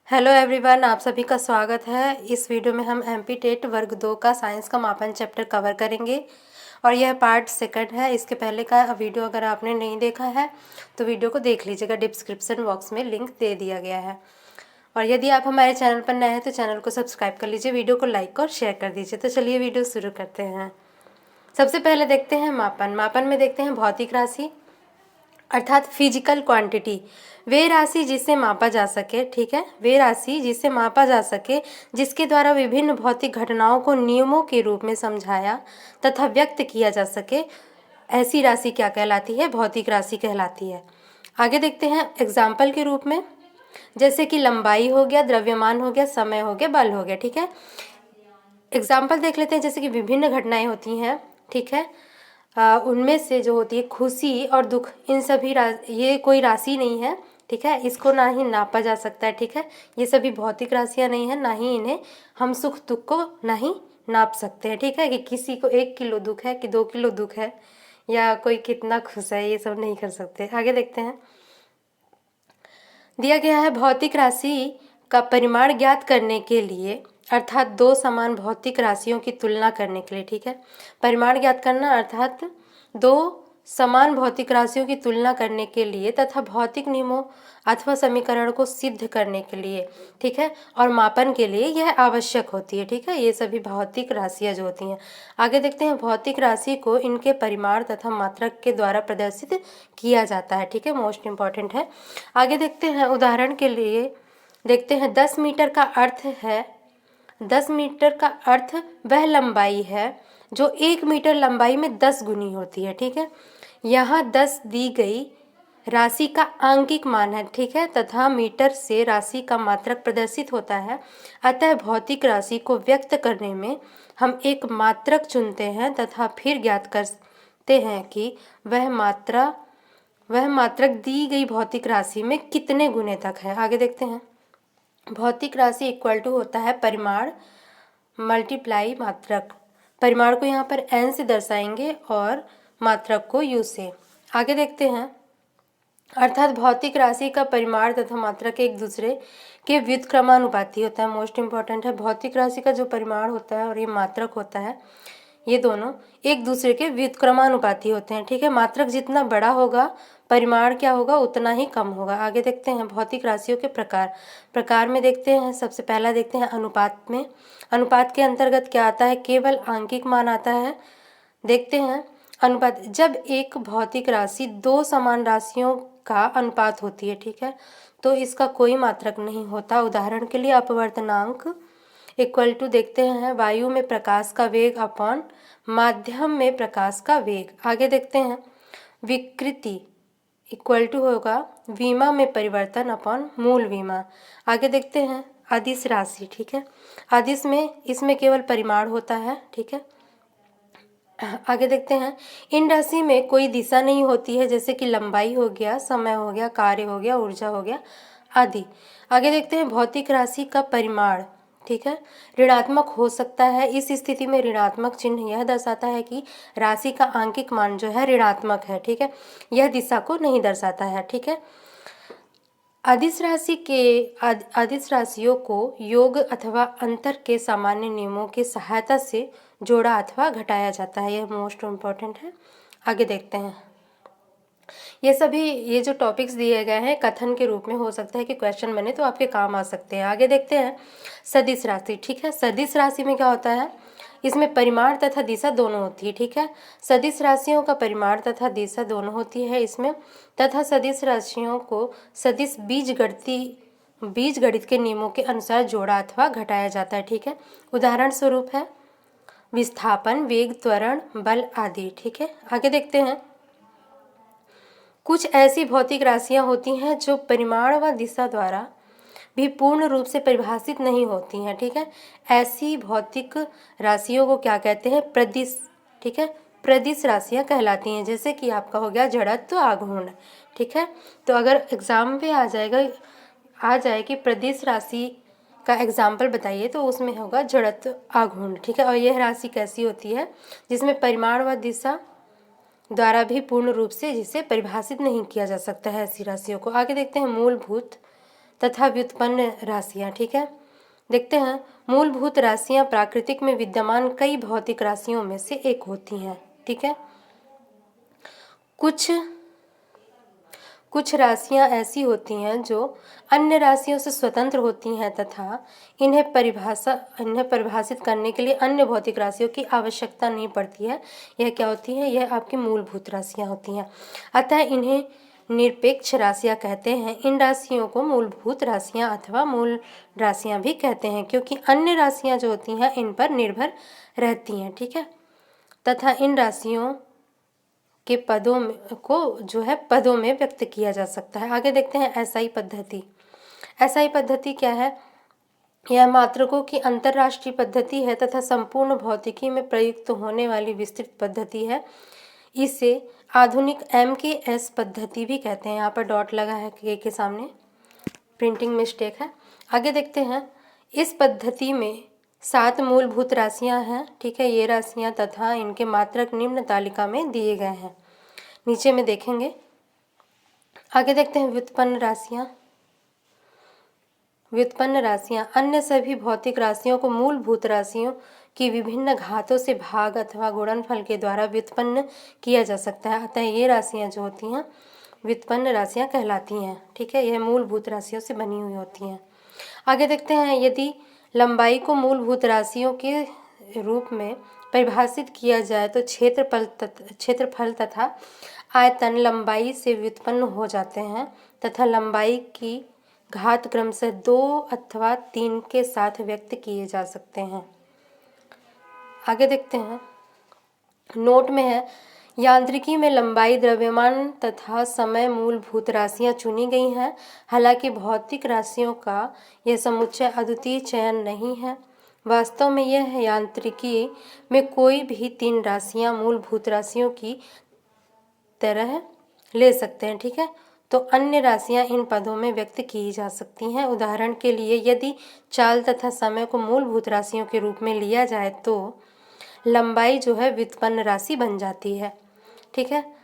Hello everyone, आप सभी का स्वागत है। इस वीडियो में हम एमपी टेट वर्ग 2 का साइंस का मापन चैप्टर कवर करेंगे और यह पार्ट सेकंड है। इसके पहले का वीडियो अगर आपने नहीं देखा है तो वीडियो को देख लीजिएगा, डिस्क्रिप्शन बॉक्स में लिंक दे दिया गया है। और यदि आप हमारे चैनल पर नए हैं तो चैनल को सब्सक्राइब कर लीजिए, वीडियो को लाइक और शेयर कर दीजिए। तो चलिए वीडियो शुरू करते हैं। सबसे पहले देखते हैं मापन में देखते हैं भौतिक राशि अर्थात फिजिकल क्वांटिटी, वे राशि जिसे मापा जा सके। ठीक है, वे राशि जिसे मापा जा सके, जिसके द्वारा विभिन्न भौतिक घटनाओं को नियमों के रूप में समझाया तथा व्यक्त किया जा सके, ऐसी राशि क्या कहलाती है? भौतिक राशि कहलाती है। आगे देखते हैं एग्जाम्पल के रूप में, जैसे कि लंबाई हो गया, द्रव्यमान हो गया, समय हो गया, बल हो गया। ठीक है, एग्जाम्पल देख लेते हैं। जैसे कि विभिन्न घटनाएं होती हैं, ठीक है, उनमें से जो होती है खुशी और दुख, इन सभी ये कोई राशि नहीं है। ठीक है, इसको ना ही नापा जा सकता है। ठीक है, ये सभी भौतिक राशियाँ नहीं है, ना ही इन्हें हम सुख दुख को ना ही नाप सकते हैं। ठीक है, कि किसी को 1 किलो दुख है कि 2 किलो दुख है या कोई कितना खुश है, ये सब नहीं कर सकते। आगे देखते हैं, दिया गया है भौतिक राशि का परिमाण ज्ञात करने के लिए, अर्थात दो समान भौतिक राशियों की तुलना करने के लिए। ठीक है, परिमाण ज्ञात करना अर्थात दो समान भौतिक राशियों की तुलना करने के लिए तथा भौतिक नियमों अथवा समीकरण को सिद्ध करने के लिए। ठीक है, और मापन के लिए यह आवश्यक होती है। ठीक है, ये सभी भौतिक राशियाँ जो होती हैं। आगे देखते हैं, भौतिक राशि को इनके परिमाण तथा मात्रक के द्वारा प्रदर्शित किया जाता है। ठीक है, मोस्ट इम्पॉर्टेंट है। आगे देखते हैं, उदाहरण के लिए देखते हैं 10 मीटर का अर्थ है, 10 मीटर का अर्थ वह लंबाई है जो 1 मीटर लंबाई में 10 गुनी होती है। ठीक है, यहाँ 10 दी गई राशि का आंकिक मान है। ठीक है, तथा मीटर से राशि का मात्रक प्रदर्शित होता है। अतः भौतिक राशि को व्यक्त करने में हम एक मात्रक चुनते हैं तथा फिर ज्ञात करते हैं कि वह मात्रक दी गई भौतिक राशि में कितने गुने तक है। आगे देखते हैं, भौतिक राशि इक्वल टू होता है परिमाण मल्टीप्लाई मात्रक। परिमाण को यहाँ पर n से दर्शाएंगे और मात्रक को u से। आगे देखते हैं, अर्थात भौतिक राशि का परिमाण तथा मात्रक एक दूसरे के व्युत्क्रमानुपाती होता है। मोस्ट इम्पॉर्टेंट है, भौतिक राशि का जो परिमाण होता है और ये मात्रक होता है, ये दोनों एक दूसरे के व्युत्क्रमानुपाती होते हैं। ठीक है, मात्रक जितना बड़ा होगा परिमाण क्या होगा उतना ही कम होगा। आगे देखते हैं, भौतिक राशियों के प्रकार में देखते हैं। सबसे पहला देखते हैं अनुपात में। अनुपात के अंतर्गत क्या आता है? केवल आंकिक मान आता है। देखते हैं अनुपात, जब एक भौतिक राशि दो समान राशियों का अनुपात होती है। ठीक है, तो इसका कोई मात्रक नहीं होता। उदाहरण के लिए अपवर्तनांक इक्वल टू देखते हैं वायु में प्रकाश का वेग अपॉन माध्यम में प्रकाश का वेग। आगे देखते हैं, विकृति इक्वल टू होगा विमा में परिवर्तन अपॉन मूल विमा। आगे देखते हैं अदिश राशि। ठीक है, अदिश में इसमें केवल परिमाण होता है। ठीक है, आगे देखते हैं, इन राशि में कोई दिशा नहीं होती है, जैसे कि लंबाई हो गया, समय हो गया, कार्य हो गया, ऊर्जा हो गया आदि। आगे देखते हैं भौतिक राशि का परिमाण, ठीक है, ऋणात्मक हो सकता है। इस स्थिति में ऋणात्मक चिन्ह यह दर्शाता है कि राशि का आंकिक मान जो है ऋणात्मक है। ठीक है, यह दिशा को नहीं दर्शाता है। ठीक है, अदिश राशियों को योग अथवा अंतर के सामान्य नियमों की सहायता से जोड़ा अथवा घटाया जाता है। यह मोस्ट इम्पॉर्टेंट है। आगे देखते हैं, ये जो टॉपिक्स दिए गए हैं कथन के रूप में, हो सकता है कि क्वेश्चन बने तो आपके काम आ सकते हैं। आगे देखते हैं सदिश राशि। ठीक है, सदिश राशि में क्या होता है? इसमें परिमाण तथा दिशा दोनों होती है। ठीक है, सदिश राशियों का परिमाण तथा दिशा दोनों होती है इसमें, तथा सदिश राशियों को सदिश बीजगणित के नियमों के अनुसार जोड़ा अथवा घटाया जाता है। ठीक है, उदाहरण स्वरूप है विस्थापन, वेग, त्वरण, बल आदि। ठीक है, आगे देखते हैं, कुछ ऐसी भौतिक राशियां होती हैं जो परिमाण व दिशा द्वारा भी पूर्ण रूप से परिभाषित नहीं होती हैं। ठीक है, ऐसी भौतिक राशियों को क्या कहते हैं? प्रदिश। ठीक है, प्रदिश राशियां कहलाती हैं। जैसे कि आपका हो गया जड़त्व, आघूर्ण। ठीक है, तो अगर एग्जाम पे आ जाए कि प्रदिश राशि का एग्जाम्पल बताइए तो उसमें होगा जड़त्व, आघूर्ण। ठीक है, और यह राशि कैसी होती है? जिसमें परिमाण व दिशा द्वारा भी पूर्ण रूप से जिसे परिभाषित नहीं किया जा सकता है, ऐसी राशियों को। आगे देखते हैं मूलभूत तथा व्युत्पन्न राशियाँ। ठीक है, देखते हैं। मूलभूत राशियाँ प्राकृतिक में विद्यमान कई भौतिक राशियों में से एक होती हैं। ठीक है, कुछ राशियाँ ऐसी होती हैं जो अन्य राशियों से स्वतंत्र होती हैं तथा इन्हें परिभाषित करने के लिए अन्य भौतिक राशियों की आवश्यकता नहीं पड़ती है। यह क्या होती है? यह आपकी मूलभूत राशियाँ होती हैं। अतः इन्हें निरपेक्ष राशियाँ कहते हैं। इन राशियों को मूलभूत राशियाँ अथवा मूल राशियाँ भी कहते हैं क्योंकि अन्य राशियाँ जो होती हैं इन पर निर्भर रहती हैं। ठीक है, तथा इन राशियों के पदों में व्यक्त किया जा सकता है। आगे देखते हैं एसआई पद्धति। एसआई पद्धति क्या है? यह मात्रकों की अंतर्राष्ट्रीय पद्धति है तथा संपूर्ण भौतिकी में प्रयुक्त होने वाली विस्तृत पद्धति है। इसे आधुनिक MKS पद्धति भी कहते हैं। यहाँ पर डॉट लगा है के सामने, प्रिंटिंग मिस्टेक है। आगे देखते हैं। इस पद्धति में 7 मूलभूत राशियां हैं। ठीक है, ये राशियां तथा इनके मात्रक निम्न तालिका में दिए गए हैं, नीचे में देखेंगे। आगे देखते हैं व्युत्पन्न राशियां। व्युत्पन्न राशियां अन्य सभी भौतिक राशियों को मूलभूत राशियों की विभिन्न घातों से भाग अथवा गुणनफल के द्वारा व्युत्पन्न किया जा सकता है। अतः ये राशियां जो होती हैं व्युत्पन्न राशियां कहलाती हैं। ठीक है, यह मूलभूत राशियों से बनी हुई होती हैं। आगे देखते हैं। यदि लंबाई को मूलभूत राशियों के रूप में परिभाषित किया जाए तो क्षेत्रफल तथा आयतन लंबाई से व्युत्पन्न हो जाते हैं तथा लंबाई की घात क्रमशः 2 अथवा 3 के साथ व्यक्त किए जा सकते हैं। आगे देखते हैं। नोट में है, यांत्रिकी में लंबाई, द्रव्यमान तथा समय मूलभूत राशियां चुनी गई हैं। हालांकि भौतिक राशियों का यह समुच्चय अद्वितीय चयन नहीं है। वास्तव में यह यांत्रिकी में कोई भी 3 राशियां मूलभूत राशियों की तरह ले सकते हैं। ठीक है, तो अन्य राशियां इन पदों में व्यक्त की जा सकती हैं। उदाहरण के लिए यदि चाल तथा समय को मूलभूत राशियों के रूप में लिया जाए तो लंबाई जो है व्युत्पन्न राशि बन जाती है। ठीक है,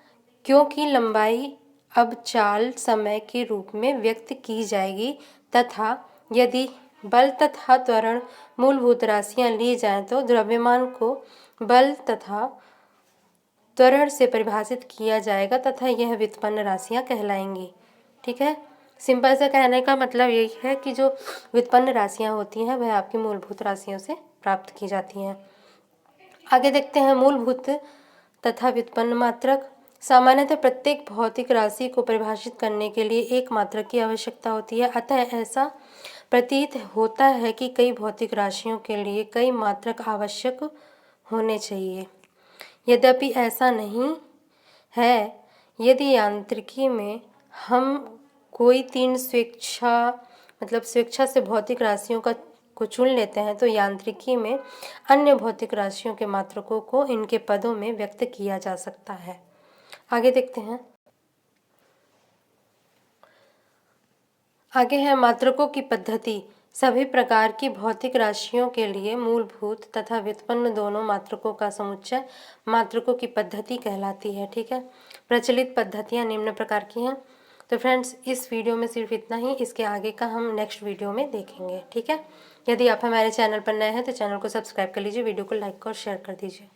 क्योंकि लंबाई अब चाल समय के रूप में व्यक्त की जाएगी तथा यदि बल तथा त्वरण मूलभूत राशियां ली जाएं तो द्रव्यमान को बल तथा त्वरण से परिभाषित किया जाएगा तथा यह व्युत्पन्न राशियां कहलाएंगी। ठीक है, सिंपल से कहने का मतलब यही है कि जो व्युत्पन्न राशियां होती हैं वह आपकी मूलभूत राशियों से प्राप्त की जाती हैं। आगे देखते हैं मूलभूत तथा व्युत्पन्न मात्रक। सामान्यतः प्रत्येक भौतिक राशि को परिभाषित करने के लिए एक मात्रक की आवश्यकता होती है। अतः ऐसा प्रतीत होता है कि कई भौतिक राशियों के लिए कई मात्रक आवश्यक होने चाहिए। यद्यपि ऐसा नहीं है। यदि यांत्रिकी में हम कोई 3 स्वेच्छा से भौतिक राशियों को चुन लेते हैं तो यांत्रिकी में अन्य भौतिक राशियों के मात्रकों को इनके पदों में व्यक्त किया जा सकता है। आगे देखते हैं। आगे है मात्रकों की पद्धति। सभी प्रकार की भौतिक राशियों के लिए मूलभूत तथा व्युत्पन्न दोनों मात्रकों का समुच्चय मात्रकों की पद्धति कहलाती है। ठीक है, प्रचलित पद्धतियां निम्न प्रकार की हैं। तो फ्रेंड्स, इस वीडियो में सिर्फ इतना ही। इसके आगे का हम नेक्स्ट वीडियो में देखेंगे। ठीक है, यदि आप हमारे चैनल पर नए हैं तो चैनल को सब्सक्राइब कर लीजिए, वीडियो को लाइक और शेयर कर दीजिए।